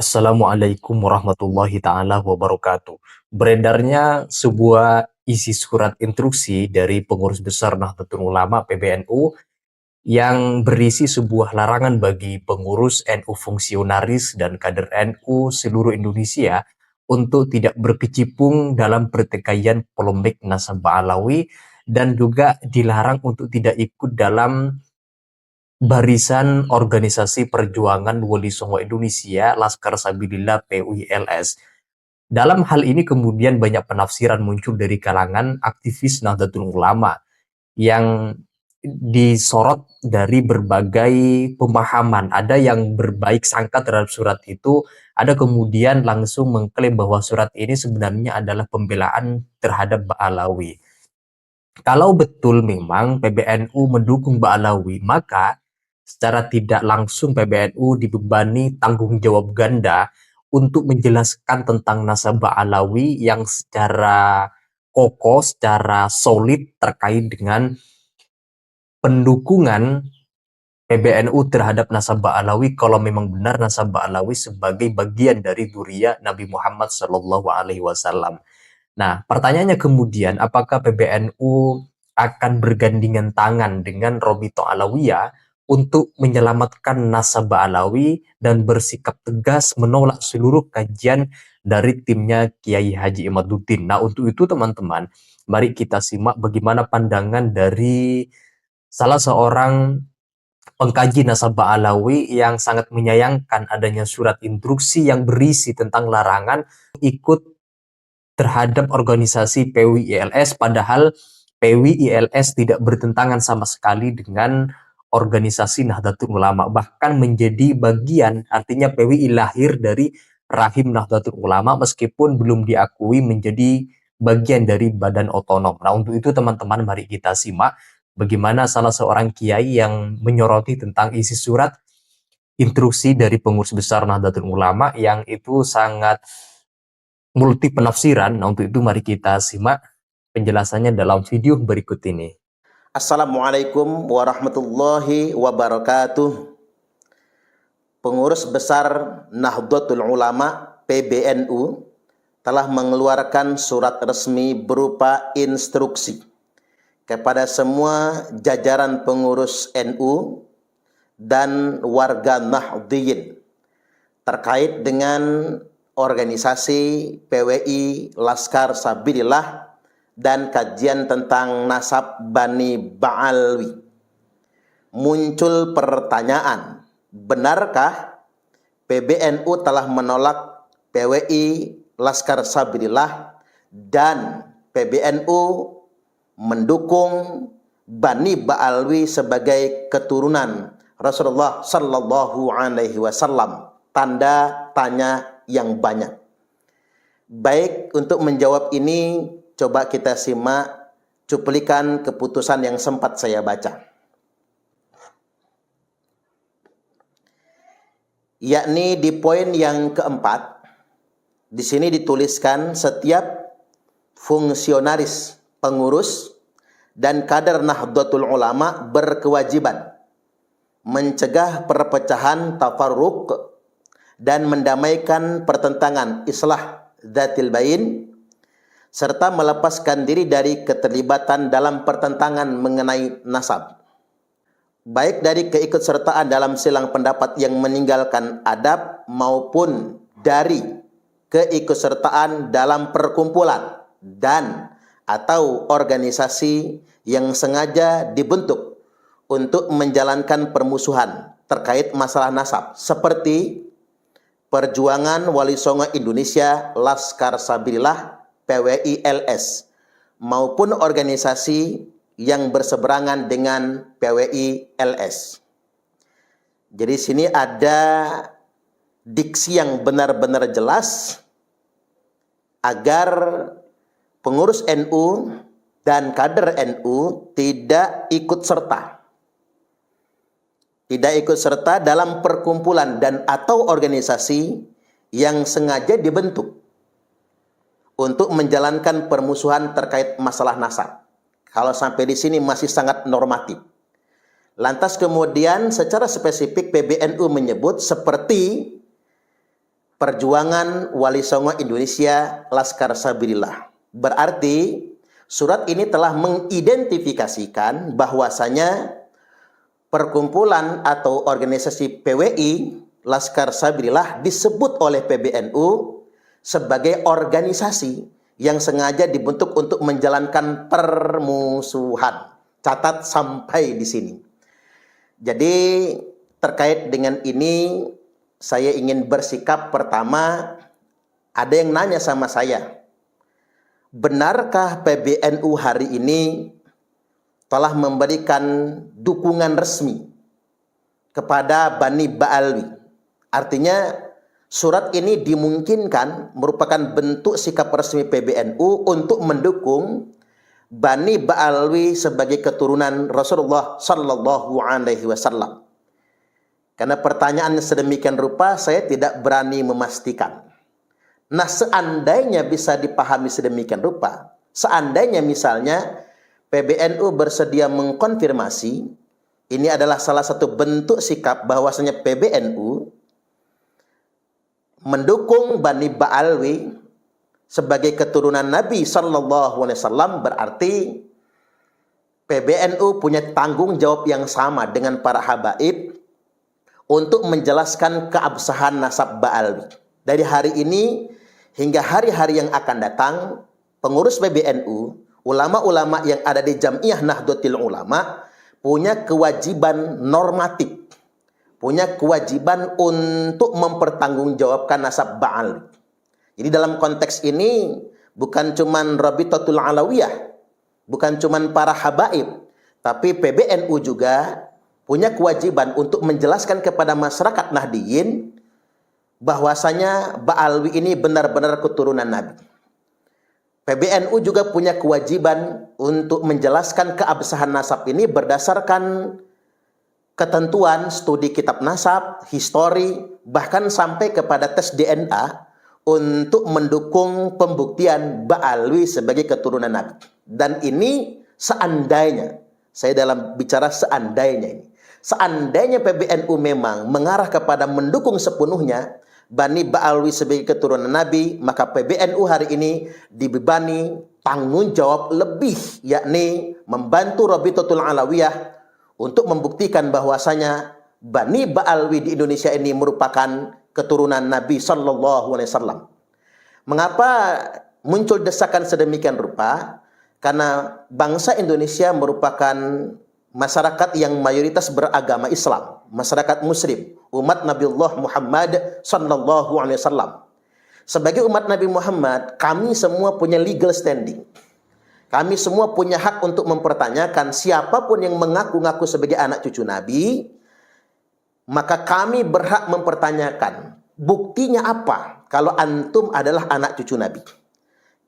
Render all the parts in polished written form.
Assalamualaikum warahmatullahi ta'ala wabarakatuh. Beredarnya sebuah isi surat instruksi dari Pengurus Besar Nahdlatul Ulama (PBNU) yang berisi sebuah larangan bagi pengurus NU fungsionaris dan kader NU seluruh Indonesia untuk tidak berkecimpung dalam pertikaian polemik nasabah Alawi dan juga dilarang untuk tidak ikut dalam Barisan Organisasi Perjuangan Wali Songo Indonesia Laskar Sabilillah PUILS. Dalam hal ini kemudian banyak penafsiran muncul dari kalangan aktivis Nahdlatul Ulama yang disorot dari berbagai pemahaman. Ada yang berbaik sangka terhadap surat itu, ada kemudian langsung mengklaim bahwa surat ini sebenarnya adalah pembelaan terhadap Ba'alawi. Kalau betul memang PBNU mendukung Ba'alawi, maka secara tidak langsung PBNU dibebani tanggung jawab ganda untuk menjelaskan tentang nasabah Alawi yang secara kokoh, secara solid terkait dengan pendukungan PBNU terhadap nasabah Alawi kalau memang benar nasabah Alawi sebagai bagian dari dzurriyyah Nabi Muhammad SAW. Nah, pertanyaannya kemudian, apakah PBNU akan bergandengan tangan dengan Robito Alawiyah untuk menyelamatkan nasabah Alawi dan bersikap tegas menolak seluruh kajian dari timnya Kiai Haji Imaduddin. Nah, untuk itu teman-teman, mari kita simak bagaimana pandangan dari salah seorang pengkaji nasabah Alawi yang sangat menyayangkan adanya surat instruksi yang berisi tentang larangan ikut terhadap organisasi PWILS, padahal PWILS tidak bertentangan sama sekali dengan organisasi Nahdlatul Ulama, bahkan menjadi bagian, artinya PWI lahir dari rahim Nahdlatul Ulama meskipun belum diakui menjadi bagian dari badan otonom. Nah, untuk itu teman-teman mari kita simak bagaimana salah seorang kiai yang menyoroti tentang isi surat instruksi dari pengurus besar Nahdlatul Ulama yang itu sangat multi penafsiran. Nah, untuk itu mari kita simak penjelasannya dalam video berikut ini. Assalamualaikum warahmatullahi wabarakatuh. Pengurus Besar Nahdlatul Ulama PBNU telah mengeluarkan surat resmi berupa instruksi kepada semua jajaran pengurus NU dan warga Nahdliyin terkait dengan organisasi PWI Laskar Sabilillah dan kajian tentang nasab Bani Ba'alawi. Muncul pertanyaan, benarkah PBNU telah menolak PWI Laskar Sabilillah dan PBNU mendukung Bani Ba'alawi sebagai keturunan Rasulullah Sallallahu Alaihi Wasallam? Tanda tanya yang banyak. Baik, untuk menjawab ini coba kita simak cuplikan keputusan yang sempat saya baca. Yakni di poin yang keempat, di sini dituliskan setiap fungsionaris, pengurus, dan kader Nahdlatul Ulama berkewajiban mencegah perpecahan tafarruq dan mendamaikan pertentangan islah dzatil bain, serta melepaskan diri dari keterlibatan dalam pertentangan mengenai nasab, baik dari keikutsertaan dalam silang pendapat yang meninggalkan adab maupun dari keikutsertaan dalam perkumpulan dan atau organisasi yang sengaja dibentuk untuk menjalankan permusuhan terkait masalah nasab, seperti Perjuangan Wali Songo Indonesia Laskar Sabilillah PWILS maupun organisasi yang berseberangan dengan PWILS. Jadi sini ada diksi yang benar-benar jelas agar pengurus NU dan kader NU tidak ikut serta dalam perkumpulan dan atau organisasi yang sengaja dibentuk untuk menjalankan permusuhan terkait masalah nasab. Kalau sampai di sini masih sangat normatif. Lantas kemudian secara spesifik PBNU menyebut seperti Perjuangan Wali Songo Indonesia Laskar Sabilillah. Berarti surat ini telah mengidentifikasikan bahwasanya perkumpulan atau organisasi PWI Laskar Sabilillah disebut oleh PBNU sebagai organisasi yang sengaja dibentuk untuk menjalankan permusuhan. Catat sampai di sini. Jadi terkait dengan ini saya ingin bersikap. Pertama, ada yang nanya sama saya, benarkah PBNU hari ini telah memberikan dukungan resmi kepada Bani Ba'alwi? Artinya surat ini dimungkinkan merupakan bentuk sikap resmi PBNU untuk mendukung Bani Ba'alwi sebagai keturunan Rasulullah Sallallahu Alaihi Wasallam. Karena pertanyaannya sedemikian rupa, saya tidak berani memastikan. Nah, seandainya bisa dipahami sedemikian rupa, seandainya misalnya PBNU bersedia mengkonfirmasi, ini adalah salah satu bentuk sikap bahwasanya PBNU mendukung Bani Ba'alwi sebagai keturunan Nabi Sallallahu Alaihi Wasallam, berarti PBNU punya tanggung jawab yang sama dengan para habaib untuk menjelaskan keabsahan nasab Ba'alwi. Dari hari ini hingga hari-hari yang akan datang, pengurus PBNU, ulama-ulama yang ada di Jam'iyah Nahdlatul Ulama punya kewajiban normatif, punya kewajiban untuk mempertanggungjawabkan nasab Ba'alwi. Jadi dalam konteks ini bukan cuman Rabitatul Alawiyah, bukan cuman para habaib, tapi PBNU juga punya kewajiban untuk menjelaskan kepada masyarakat Nahdiyin bahwasanya Ba'alwi ini benar-benar keturunan Nabi. PBNU juga punya kewajiban untuk menjelaskan keabsahan nasab ini berdasarkan ketentuan studi kitab nasab, histori, bahkan sampai kepada tes DNA untuk mendukung pembuktian Ba'alwi sebagai keturunan Nabi. Dan ini seandainya, saya dalam bicara seandainya ini, seandainya PBNU memang mengarah kepada mendukung sepenuhnya Bani Ba'alwi sebagai keturunan Nabi, maka PBNU hari ini dibebani tanggung jawab lebih, yakni membantu Rabitatul Alawiyah untuk membuktikan bahwasanya Bani Ba'alwi di Indonesia ini merupakan keturunan Nabi Sallallahu Alaihi Wasallam. Mengapa muncul desakan sedemikian rupa? Karena bangsa Indonesia merupakan masyarakat yang mayoritas beragama Islam, masyarakat Muslim, umat Nabiullah Muhammad Sallallahu Alaihi Wasallam. Sebagai umat Nabi Muhammad, kami semua punya legal standing. Kami semua punya hak untuk mempertanyakan siapapun yang mengaku-ngaku sebagai anak cucu Nabi, maka kami berhak mempertanyakan buktinya apa kalau antum adalah anak cucu Nabi.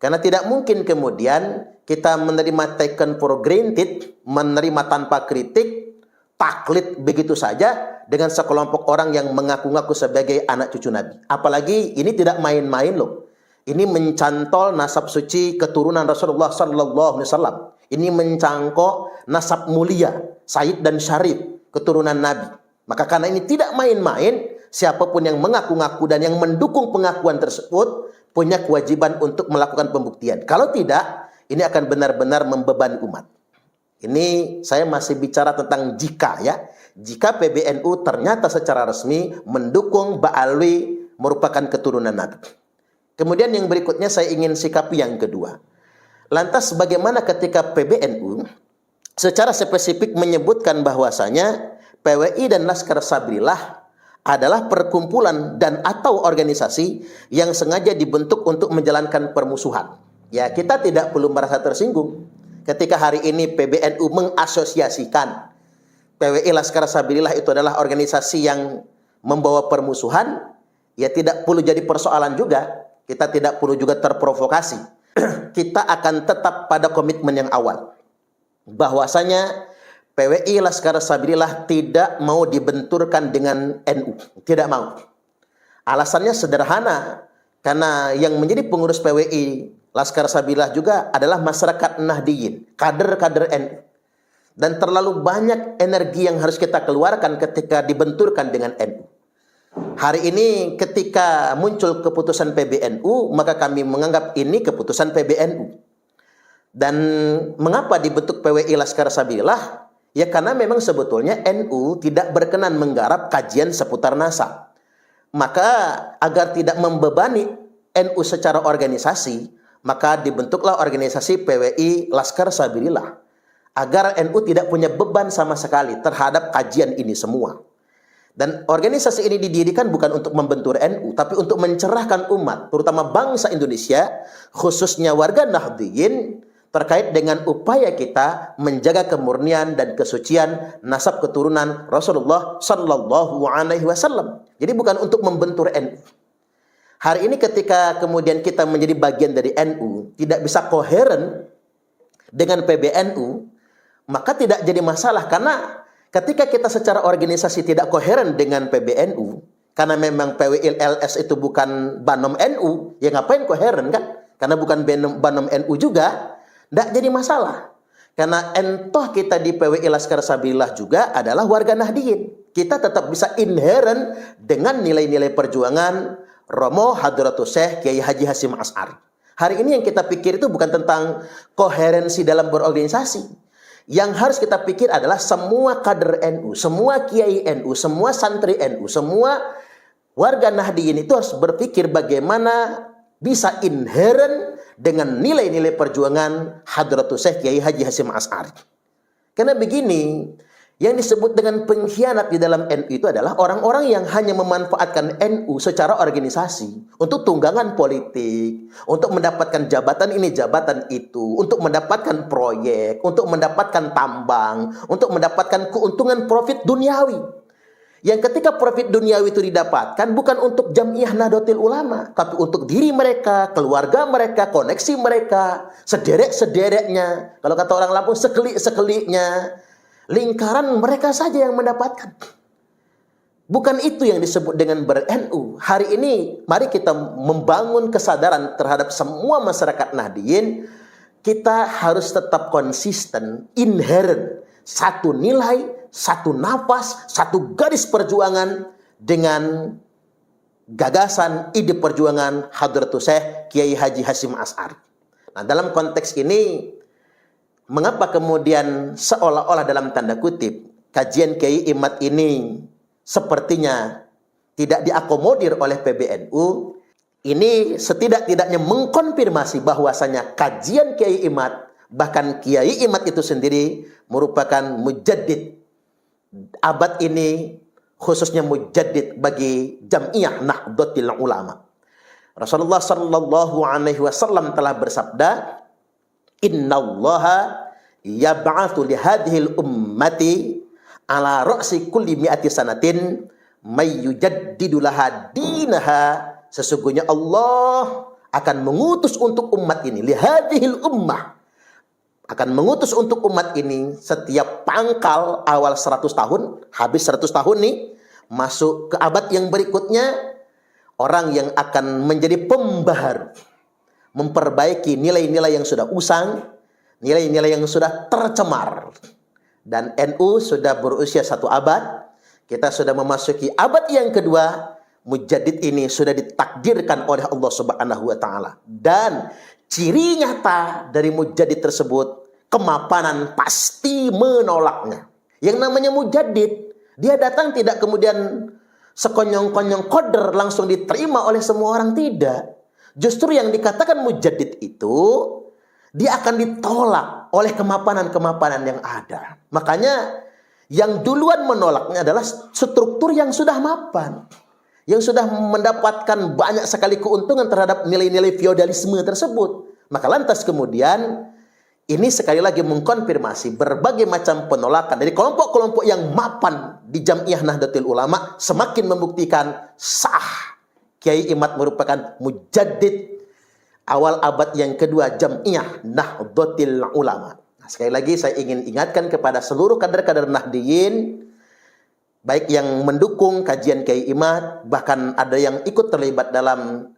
Karena tidak mungkin kemudian kita menerima taken for granted, menerima tanpa kritik, taklid begitu saja dengan sekelompok orang yang mengaku-ngaku sebagai anak cucu Nabi. Apalagi ini tidak main-main loh. Ini mencantol nasab suci keturunan Rasulullah Sallallahu Alaihi Wasallam. Ini mencangkok nasab mulia, Sayyid dan Syarif, keturunan Nabi. Maka karena ini tidak main-main, siapapun yang mengaku-ngaku dan yang mendukung pengakuan tersebut punya kewajiban untuk melakukan pembuktian. Kalau tidak, ini akan benar-benar membebani umat. Ini saya masih bicara tentang jika ya. Jika PBNU ternyata secara resmi mendukung Ba'alwi merupakan keturunan Nabi. Kemudian yang berikutnya saya ingin sikapi yang kedua. Lantas bagaimana ketika PBNU secara spesifik menyebutkan bahwasanya PWI dan Laskar Sabilillah adalah perkumpulan dan atau organisasi yang sengaja dibentuk untuk menjalankan permusuhan. Ya, kita tidak perlu merasa tersinggung ketika hari ini PBNU mengasosiasikan PWI Laskar Sabilillah itu adalah organisasi yang membawa permusuhan. Ya, tidak perlu jadi persoalan juga. Kita tidak perlu juga terprovokasi. Kita akan tetap pada komitmen yang awal, bahwasanya PWI Laskar Sabilillah tidak mau dibenturkan dengan NU. Tidak mau. Alasannya sederhana. Karena yang menjadi pengurus PWI Laskar Sabilillah juga adalah masyarakat Nahdiyin, kader-kader NU. Dan terlalu banyak energi yang harus kita keluarkan ketika dibenturkan dengan NU. Hari ini ketika muncul keputusan PBNU, maka kami menganggap ini keputusan PBNU. Dan mengapa dibentuk PWI Laskar Sabillah? Ya karena memang sebetulnya NU tidak berkenan menggarap kajian seputar nasab. Maka agar tidak membebani NU secara organisasi, maka dibentuklah organisasi PWI Laskar Sabillah. Agar NU tidak punya beban sama sekali terhadap kajian ini semua. Dan organisasi ini didirikan bukan untuk membentur NU, tapi untuk mencerahkan umat, terutama bangsa Indonesia, khususnya warga Nahdliyin, terkait dengan upaya kita menjaga kemurnian dan kesucian nasab keturunan Rasulullah Sallallahu Alaihi Wasallam. Jadi bukan untuk membentur NU. Hari ini ketika kemudian kita menjadi bagian dari NU, tidak bisa koheren dengan PBNU, maka tidak jadi masalah, karena ketika kita secara organisasi tidak koheren dengan PBNU, karena memang PWILS itu bukan Banom NU, ya ngapain koheren kan? Karena bukan Banom NU juga, tidak jadi masalah. Karena entoh kita di PWI Laskar Sabillah juga adalah warga Nahdliyin. Kita tetap bisa inheren dengan nilai-nilai perjuangan Romo Hadratus Syekh Kiai Haji Hasyim Asy'ari. Hari ini yang kita pikir itu bukan tentang koherensi dalam berorganisasi. Yang harus kita pikir adalah semua kader NU, semua kiai NU, semua santri NU, semua warga Nahdliyin itu harus berpikir bagaimana bisa inheren dengan nilai-nilai perjuangan Hadratus Syekh Kiai Haji Hasyim Asy'ari. Karena begini, yang disebut dengan pengkhianat di dalam NU itu adalah orang-orang yang hanya memanfaatkan NU secara organisasi untuk tunggangan politik, untuk mendapatkan jabatan ini, jabatan itu, untuk mendapatkan proyek, untuk mendapatkan tambang, untuk mendapatkan keuntungan profit duniawi. Yang ketika profit duniawi itu didapatkan bukan untuk Jam'iyah Nahdlatul Ulama, tapi untuk diri mereka, keluarga mereka, koneksi mereka, sederek-sedereknya. Kalau kata orang Lampung, sekelik-sekeliknya. Lingkaran mereka saja yang mendapatkan. Bukan itu yang disebut dengan ber-NU. Hari ini mari kita membangun kesadaran terhadap semua masyarakat Nahdliyin. Kita harus tetap konsisten, inheren, satu nilai, satu nafas, satu garis perjuangan dengan gagasan ide perjuangan Hadratus Syekh Kiai Haji Hasyim Asy'ari. Nah, dalam konteks ini, mengapa kemudian seolah-olah dalam tanda kutip kajian Kiai Imad ini sepertinya tidak diakomodir oleh PBNU? Ini setidak-tidaknya mengkonfirmasi bahwasanya kajian Kiai Imad, bahkan Kiai Imad itu sendiri merupakan mujaddid abad ini, khususnya mujaddid bagi Jam'iyah Nahdlatul Ulama. Rasulullah Sallallahu Alaihi Wasallam telah bersabda, Innallaha yab'atsu li hadhil ummati ala ra'si kulli mi'ati sanatin may yujaddidu laha dinaha. Sesungguhnya Allah akan mengutus untuk umat ini, li hadhil ummah, akan mengutus untuk umat ini setiap pangkal awal 100 tahun, habis 100 tahun nih, masuk ke abad yang berikutnya, orang yang akan menjadi pembaharu, memperbaiki nilai-nilai yang sudah usang, nilai-nilai yang sudah tercemar. Dan NU sudah berusia 1 abad, kita sudah memasuki abad yang kedua, mujaddid ini sudah ditakdirkan oleh Allah Subhanahu wa Ta'ala. Dan ciri nyata dari mujaddid tersebut, kemapanan pasti menolaknya. Yang namanya mujaddid, dia datang tidak kemudian sekonyong-konyong koder langsung diterima oleh semua orang, tidak. Justru yang dikatakan mujaddid itu, dia akan ditolak oleh kemapanan-kemapanan yang ada. Makanya yang duluan menolaknya adalah struktur yang sudah mapan, yang sudah mendapatkan banyak sekali keuntungan terhadap nilai-nilai feodalisme tersebut. Maka lantas kemudian ini sekali lagi mengkonfirmasi berbagai macam penolakan dari kelompok-kelompok yang mapan di Jam'iyah Nahdlatul Ulama, semakin membuktikan sah Kiai Imad merupakan mujaddid awal abad yang kedua Jam'iyah Nahdlatul Ulama. Nah, sekali lagi saya ingin ingatkan kepada seluruh kader-kader Nahdliyin, baik yang mendukung kajian Kiai Imad, bahkan ada yang ikut terlibat dalam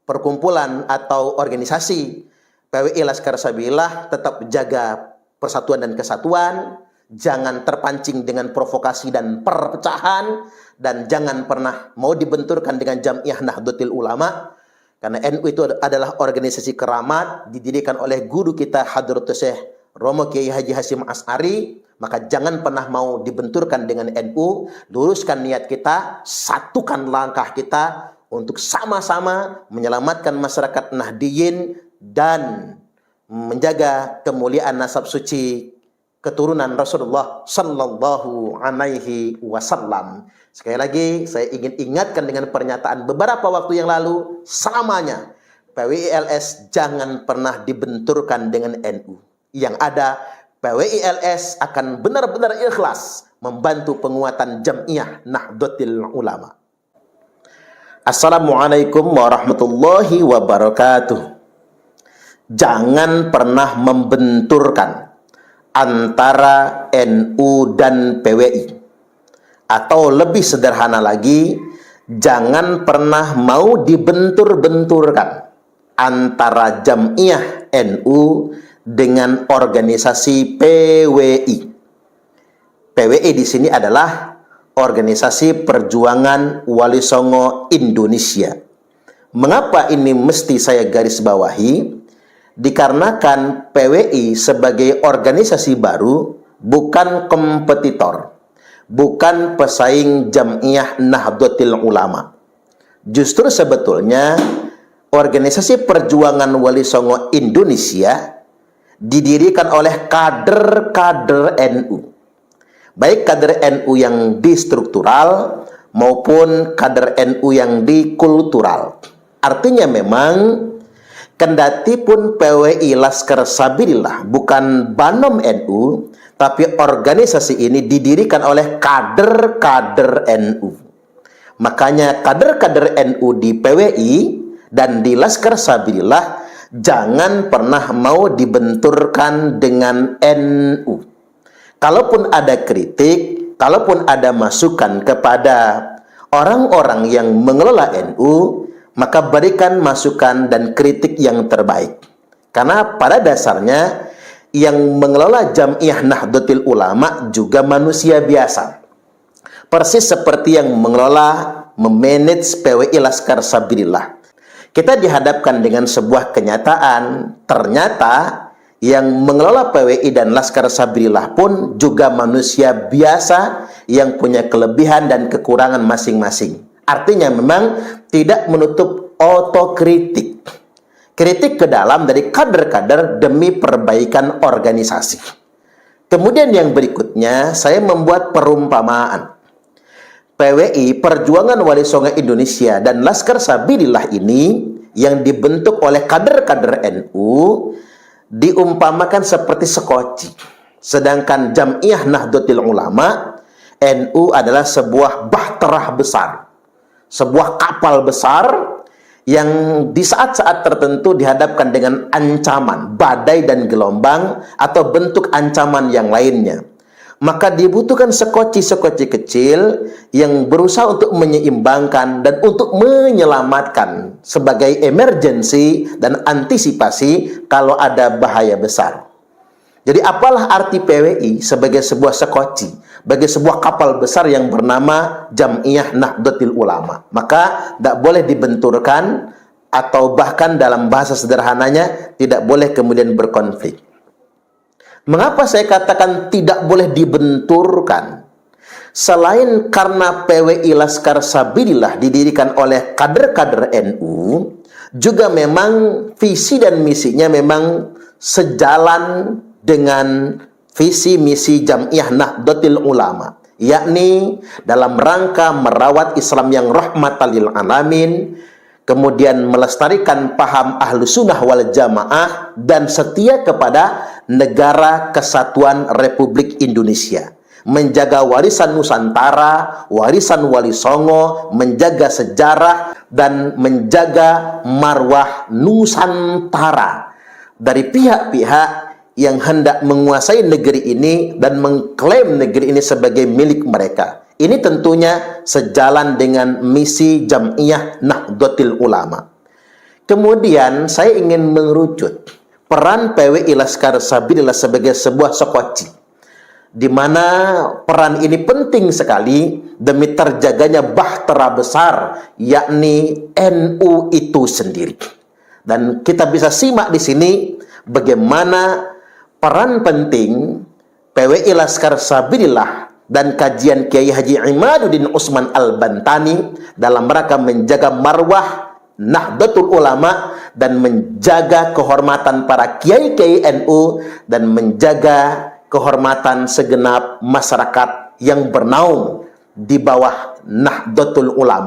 perkumpulan atau organisasi PWI Laskar Sabillah, tetap jaga persatuan dan kesatuan, jangan terpancing dengan provokasi dan perpecahan, dan jangan pernah mau dibenturkan dengan Jamiah Nahdlatul Ulama, karena NU itu adalah organisasi keramat, didirikan oleh guru kita Hadratus Syekh Romo Kiai Haji Hasyim Asy'ari. Maka jangan pernah mau dibenturkan dengan NU, luruskan niat kita, satukan langkah kita untuk sama-sama menyelamatkan masyarakat Nahdiyin dan menjaga kemuliaan nasab suci keturunan Rasulullah Sallallahu Alaihi Wasallam. Sekali lagi saya ingin ingatkan dengan pernyataan beberapa waktu yang lalu, selamanya PWILS jangan pernah dibenturkan dengan NU. Yang ada, PWILS akan benar-benar ikhlas membantu penguatan Jamiah Nahdlatul Ulama. Assalamualaikum warahmatullahi wabarakatuh. Jangan pernah membenturkan antara NU dan PWI. Atau lebih sederhana lagi, jangan pernah mau dibentur-benturkan antara Jamiah NU dengan organisasi PWI. PWI di sini adalah Organisasi Perjuangan Wali Songo Indonesia. Mengapa ini mesti saya garis bawahi? Dikarenakan PWI sebagai organisasi baru bukan kompetitor, bukan pesaing Jamiah Nahdlatul Ulama. Justru sebetulnya Organisasi Perjuangan Wali Songo Indonesia didirikan oleh kader-kader NU. Baik kader NU yang di struktural maupun kader NU yang di kultural. Artinya memang kendati pun PWI Laskar Sabilillah bukan Banom NU, tapi organisasi ini didirikan oleh kader-kader NU. Makanya kader-kader NU di PWI dan di Laskar Sabilillah jangan pernah mau dibenturkan dengan NU. Kalaupun ada kritik, kalaupun ada masukan kepada orang-orang yang mengelola NU, maka berikan masukan dan kritik yang terbaik. Karena pada dasarnya yang mengelola Jamiah Nahdlatul Ulama juga manusia biasa. Persis seperti yang mengelola, memanage PWI Laskar Sabilillah. Kita dihadapkan dengan sebuah kenyataan, ternyata yang mengelola PWI dan Laskar Sabilillah pun juga manusia biasa yang punya kelebihan dan kekurangan masing-masing. Artinya memang tidak menutup otokritik. Kritik ke dalam dari kader-kader demi perbaikan organisasi. Kemudian yang berikutnya, saya membuat perumpamaan. PWI, Perjuangan Wali Songo Indonesia, dan Laskar Sabilillah ini yang dibentuk oleh kader-kader NU diumpamakan seperti sekoci. Sedangkan Jamiah Nahdlatul Ulama, NU adalah sebuah bahterah besar, sebuah kapal besar yang di saat-saat tertentu dihadapkan dengan ancaman, badai dan gelombang atau bentuk ancaman yang lainnya. Maka dibutuhkan sekoci-sekoci kecil yang berusaha untuk menyeimbangkan dan untuk menyelamatkan sebagai emergensi dan antisipasi kalau ada bahaya besar. Jadi apalah arti PWI sebagai sebuah sekoci, bagi sebuah kapal besar yang bernama Jamiah Nahdlatul Ulama. Maka tidak boleh dibenturkan atau bahkan dalam bahasa sederhananya tidak boleh kemudian berkonflik. Mengapa saya katakan tidak boleh dibenturkan? Selain karena PWI Laskar Sabilillah didirikan oleh kader-kader NU, juga memang visi dan misinya memang sejalan dengan visi misi Jamiah Nahdlatul Ulama, yakni dalam rangka merawat Islam yang rahmatan lil alamin, kemudian melestarikan paham ahlu sunnah wal jamaah, dan setia kepada negara kesatuan Republik Indonesia, menjaga warisan Nusantara, warisan Wali Songo, menjaga sejarah, dan menjaga marwah Nusantara dari pihak-pihak yang hendak menguasai negeri ini dan mengklaim negeri ini sebagai milik mereka. Ini tentunya sejalan dengan misi Jamiah Nahdlatul Ulama. Kemudian saya ingin mengerucut peran PWI Laskar Sabilillah sebagai sebuah sekoci. di mana peran ini penting sekali demi terjaganya bahtera besar, yakni NU itu sendiri. Dan kita bisa simak di sini bagaimana peran penting PWI Laskar Sabilillah dan kajian Kiai Haji Imaduddin Usman Al-Bantani dalam rangka menjaga marwah Nahdlatul Ulama dan menjaga kehormatan para kiai-kiai NU dan menjaga kehormatan segenap masyarakat yang bernaung di bawah Nahdlatul Ulama.